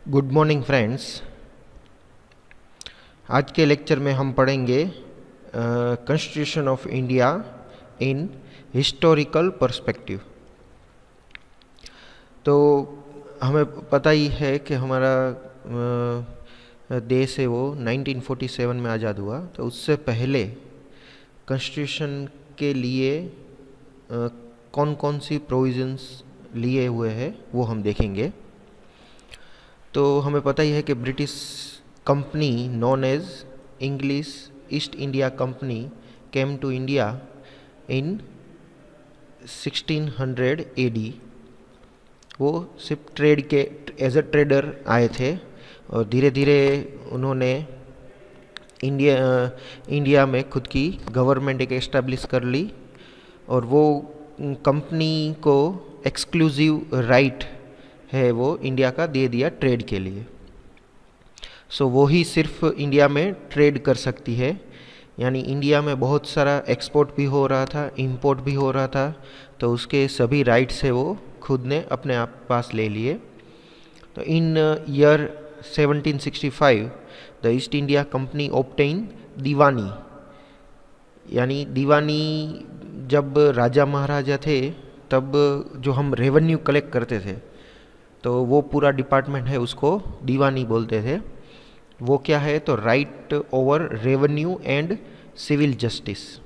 Good morning friends. आज के lecture में हम पढ़ेंगे constitution of India in historical perspective. तो हमें पता ही है कि हमारा देश है वो 1947 में आज़ाद हुआ। तो उससे पहले कॉन्स्टिट्यूशन के लिए कौन कौन सी प्रोविजंस लिए हुए हैं वो हम देखेंगे। तो हमें पता ही है कि British company known as English East India company came to India in 1600 AD. वो सिर्फ ट्रेड के एज अ ट्रेडर आए थे और धीरे धीरे उन्होंने इंडिया में खुद की गवर्नमेंट एक एस्टेब्लिश कर ली और वो कंपनी को एक्सक्लूसिव राइट है वो इंडिया का दे दिया ट्रेड के लिए। सो वो ही सिर्फ इंडिया में ट्रेड कर सकती है, यानी इंडिया में बहुत सारा एक्सपोर्ट भी हो रहा था, इंपोर्ट भी हो रहा था, तो उसके सभी राइट्स है वो खुद ने अपने आप पास ले लिए। तो in year 1765 the East India Company obtain दीवानी, यानी दीवानी जब राजा महाराजा थे तब जो हम रेवेन्यू कलेक्ट करते थे तो वो पूरा डिपार्टमेंट है उसको दीवानी बोलते थे। वो क्या है तो right over revenue and civil justice.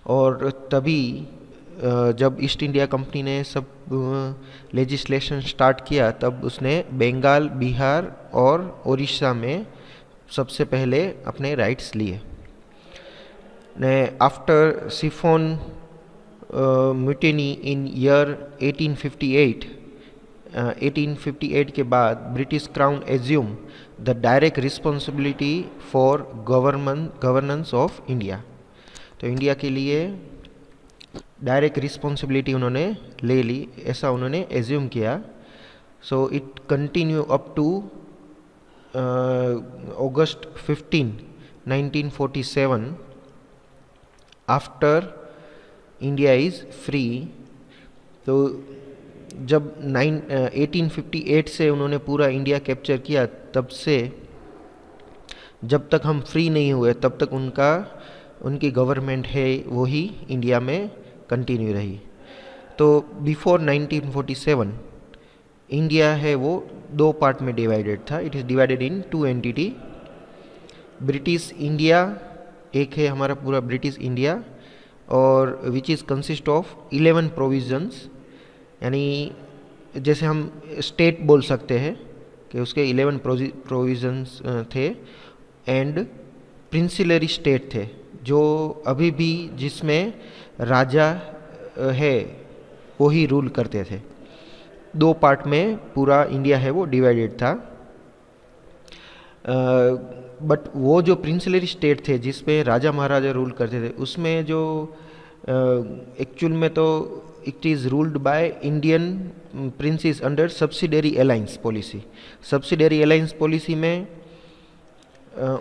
और तभी जब ईस्ट इंडिया कंपनी ने सब लेजिस्लेशन स्टार्ट किया तब उसने बंगाल, बिहार और उड़ीसा में सबसे पहले अपने राइट्स लिए। आफ्टर सिफोन म्यूटिनी इन ईयर 1858 के बाद British crown assume the direct responsibility for governance of India. तो इंडिया के लिए डायरेक्ट रिस्पॉन्सिबिलिटी उन्होंने ले ली, ऐसा उन्होंने एज्यूम किया। So it continue up to August 15, 1947 after India is free. तो जब 1858 से उन्होंने पूरा इंडिया कैप्चर किया, तब से जब तक हम फ्री नहीं हुए तब तक उनकी गवर्नमेंट है वही इंडिया में कंटिन्यू रही। तो बिफोर 1947 इंडिया है वो दो पार्ट में डिवाइडेड था। It is divided in to entity. British India एक है हमारा पूरा ब्रिटिश इंडिया, और which is consist of 11 provisions, यानी जैसे हम स्टेट बोल सकते हैं कि उसके 11 प्रोविजंस थे, एंड प्रिंसिलरी स्टेट थे जो अभी भी जिसमें राजा है वो ही रूल करते थे। दो पार्ट में पूरा इंडिया है वो डिवाइडेड था। बट वो जो प्रिंसिलरी स्टेट थे जिसपे राजा महाराजा रूल करते थे उसमें जो एक्चुअल में तो it is ruled by Indian princess under subsidiary alliance policy. Subsidiary alliance policy में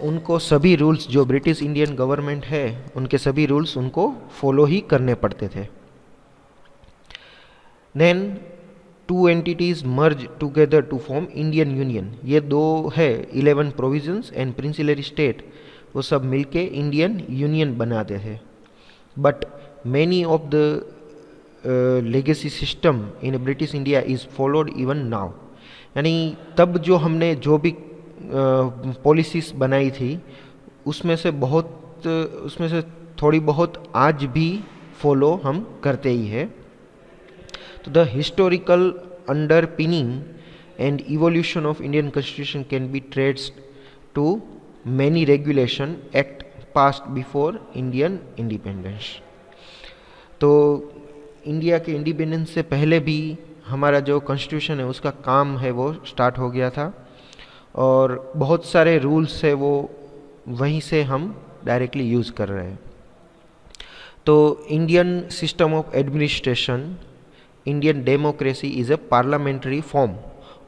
उनको सभी रूल्स जो ब्रिटिश इंडियन गवर्नमेंट है उनके सभी रूल्स उनको फॉलो ही करने पड़ते थे। Then two entities merge together to form Indian union. ये दो है 11 प्रोविजंस एंड प्रिंसिलरी स्टेट, वो सब मिलके इंडियन यूनियन बनाते थे। But many of the legacy system in British India is followed even now, यानी तब जो हमने जो भी पॉलिसीज़ बनाई थी उसमें से थोड़ी बहुत आज भी फॉलो हम करते ही है। तो the historical underpinning and evolution of Indian constitution can be traced to many regulation act passed before Indian independence. तो इंडिया के इंडिपेंडेंस से पहले भी हमारा जो कॉन्स्टिट्यूशन है उसका काम है वो स्टार्ट हो गया था, और बहुत सारे रूल्स है वो वहीं से हम डायरेक्टली यूज़ कर रहे हैं। तो Indian system of administration, Indian democracy is a parliamentary form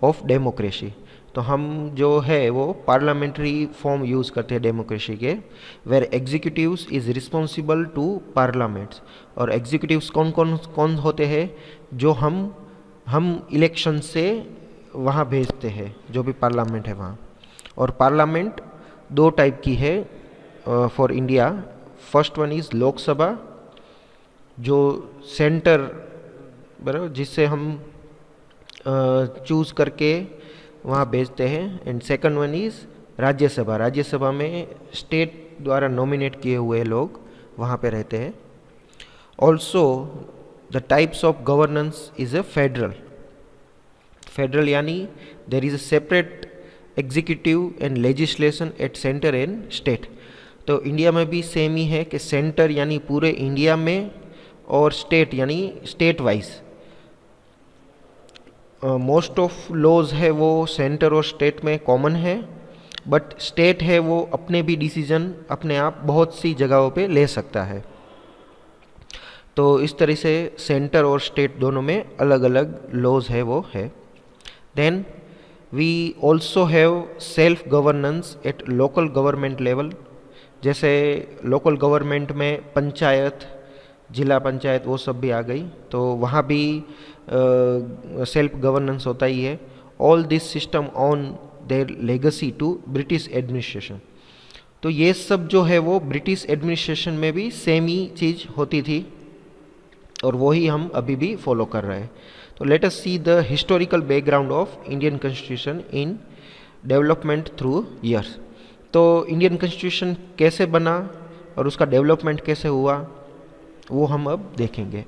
of democracy. तो हम जो है वो पार्लियामेंट्री फॉर्म यूज़ करते हैं डेमोक्रेसी के, where executives is responsible to parliaments. और एग्जीक्यूटिव्स कौन कौन कौन होते हैं जो हम इलेक्शन से वहाँ भेजते हैं, जो भी पार्लियामेंट है वहाँ। और पार्लियामेंट दो टाइप की है for India. First one is Lok Sabha, जो सेंटर बराबर जिससे हम चूज़ करके वहाँ भेजते हैं। And second one is Rajya Sabha. Rajya Sabha में स्टेट द्वारा नॉमिनेट किए हुए लोग वहाँ पे रहते हैं। Also the types of governance is a federal. Federal यानी there is a separate executive and legislation at centre and state. तो इंडिया में भी सेम ही है कि सेंटर यानी पूरे इंडिया में, और स्टेट यानी state wise. Most of laws है वो सेंटर और स्टेट में कॉमन है, बट स्टेट है वो अपने भी डिसीजन अपने आप बहुत सी जगहों पे ले सकता है। तो इस तरह से सेंटर और स्टेट दोनों में अलग अलग लॉज है वो है। Then we also have self governance at local government level. जैसे लोकल गवर्नमेंट में पंचायत, जिला पंचायत वो सब भी आ गई, तो वहाँ भी सेल्फ गवर्नेंस होता ही है। All this system on their legacy to British administration. तो ये सब जो है वो ब्रिटिश एडमिनिस्ट्रेशन में भी सेम ही चीज़ होती थी, और वही हम अभी भी फॉलो कर रहे हैं। तो let us see the historical background of Indian constitution in development through years. तो इंडियन कॉन्स्टिट्यूशन कैसे बना और उसका डेवलपमेंट कैसे हुआ, वो हम अब देखेंगे।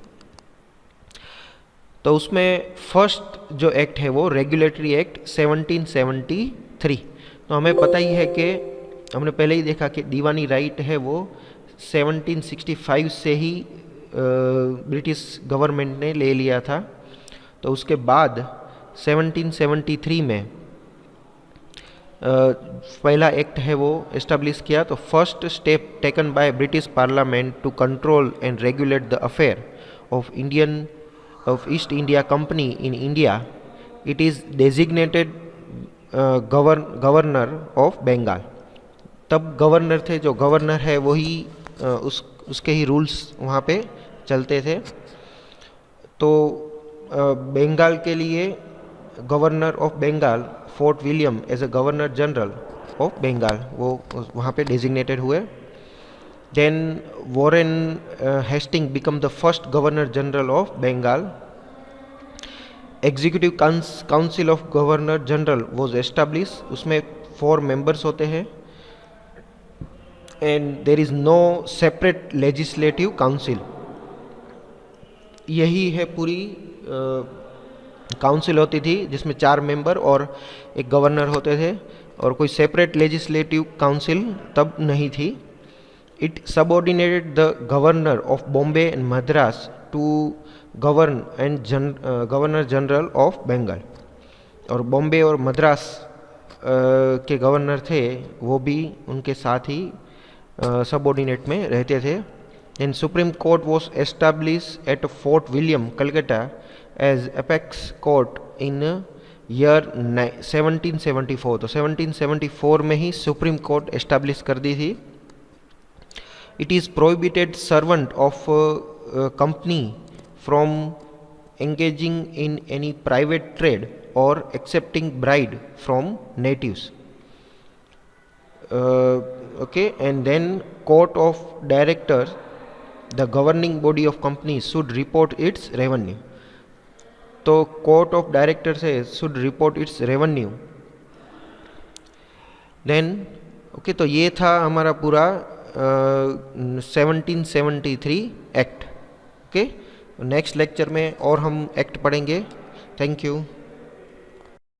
तो उसमें फर्स्ट जो एक्ट है वो रेगुलेटरी एक्ट 1773। तो हमें पता ही है कि हमने पहले ही देखा कि दीवानी राइट है वो 1765 से ही ब्रिटिश गवर्नमेंट ने ले लिया था। तो उसके बाद 1773 में पहला एक्ट है वो एस्टेब्लिश किया। तो first step taken by British parliament to control and regulate the affair of East India company in India, it is designated governor of Bengal. तब गवर्नर थे, जो गवर्नर है वही उसके ही रूल्स वहाँ पे चलते थे। तो बंगाल के लिए governor of Bengal Fort William as a governor general of Bengal वो वहाँ पे डेजिग्नेटेड हुए। Then Warren Hasting become the first governor general of Bengal. Executive council of governor general was establish. उसमें 4 मेंबर्स होते हैं, and there is no separate legislative council. यही है पूरी काउंसिल होती थी, जिसमें 4 मेंबर और एक गवर्नर होते थे, और कोई सेपरेट लेजिस्लेटिव काउंसिल तब नहीं थी। It subordinated the governor of Bombay and Madras to govern and governor general of Bengal. और बॉम्बे और मद्रास के गवर्नर थे वो भी उनके साथ ही सबऑर्डिनेट में रहते थे। And supreme court was establish at Fort William Calcutta as apex court in year 1774। तो 1774 में ही सुप्रीम कोर्ट एस्टेब्लिश कर दी थी। It is prohibited servant of company from engaging in any private trade और accepting bride from natives. Okay, and then court of directors, the governing body of companies, should report its revenue. तो court of directors है should report its revenue. Then okay, तो ये था हमारा पूरा 1773 act. Okay, next lecture में और हम एक्ट पढ़ेंगे। Thank you.